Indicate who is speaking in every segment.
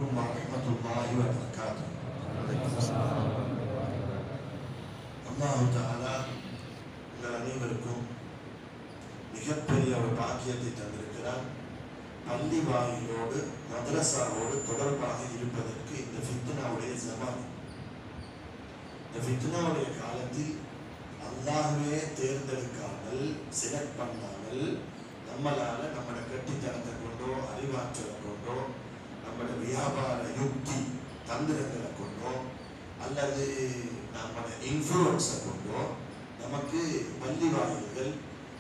Speaker 1: warahmatullahi wabarakatuh. அல்லாஹ் தஆலா உங்கள் அனைவருக்கும் மிகப்பெரிய ஒரு பாக்கியத்தை தந்திருக்கிறார். பள்ளி வாயிலோடு மதரசாவோடு தொடர்பாக இருப்பதற்கு இந்த ஃபித்னாவுடைய ஜமான். இந்த ஃபித்னாவுடைய காலத்தில் அல்லாஹ்வே தேர்ந்தெடுக்காமல் செலக்ட் பண்ணாமல் நம்மளால நம்மளோட கட்டித்தனத்தை கொண்டோ அறிவாற்றலை கொண்டோ நம்மளோட வியாபார யுக்தி தந்திரங்களை கொண்டோ அல்லது நம்மளோட இன்ஃப்ளூயன்ஸை கொண்டோ நமக்கு பள்ளி வாயில்கள்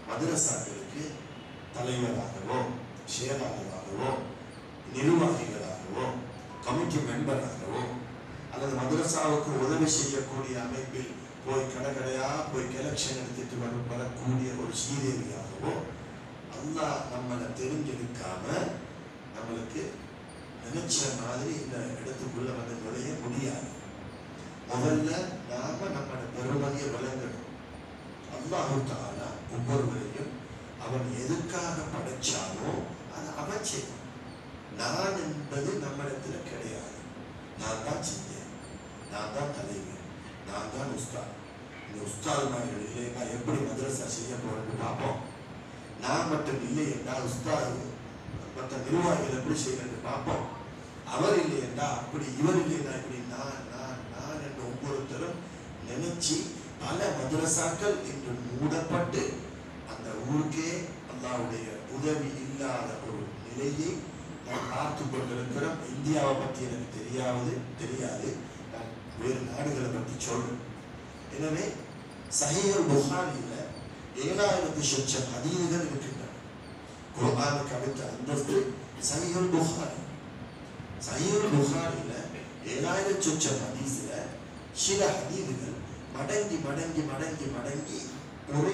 Speaker 1: மதரசாக்களுக்கு தலைவராகவோ செயலாளராகவோ நிர்வாகிகளாகவோ கமிட்டி மெம்பராகவோ அல்லது மதரசாவுக்கு உதவி செய்யக்கூடிய அமைப்பில் போய் கடைக்கடையா போய் எலெக்ஷன் எடுத்துட்டு வரக்கூடிய ஒரு ஸ்ரீதேவியாகவோ அல்லாஹ் நம்மளை தெரிஞ்செடுக்காம நம்மளுக்கு நினைச்ச மாதிரி இந்த இடத்துக்குள்ள வந்து நுழைய முடியாது. முதல்ல நாம நம்மளோட பெருமதியை விளங்கணும். அல்லாஹ் தஆலா ஒவ்வொருவரையும் அவன் எதுக்காக படைச்சானோ அதை அவன் செய்வான். நான் என்பது நம்மிடத்துல கிடையாது. நான் தான் செஞ்சேன், நான் தான் தலைவர், நான் தான் உஸ்தாத். இந்த உஸ்தாத் மாதிரி இல்லைன்னா எப்படி மதரசா செய்ய போறேன்னு பார்ப்போம். நான் மட்டும் இல்லை என்றால் உஸ்தாத் மற்ற நிர்வாகிகள் எப்படி செய்யறது பார்ப்போம். அவர் இல்லை என்றால் அப்படி, இவர் இல்லைன்னா இப்படி. நான் என்று ஒவ்வொருத்தரும் நினைச்சு பல மதரசாக்கள் இன்று மூடப்பட்டு அந்த ஊருக்கே அல்லாஹ்வுடைய உதவி இல்லாத ஒரு நிலையை நாம் பார்த்து கொண்டிருக்கிறோம். இந்தியாவை பற்றி எனக்கு தெரியாது, நான் வேறு நாடுகளை பற்றி சொல்றேன். எனவே சஹீஹுல் புகாரியில 7000 சொச்சம் ஹதீஸ்கள் இருக்கின்றன. குர்ஆனுக்கு அடுத்த அந்தஸ்து சஹீஹுல் புகாரி. சஹீஹுல் புகாரியில 7000 சொச்சம் ஹதீஸ்ல சில ஹதீஸ்கள் மடங்கி ஒரே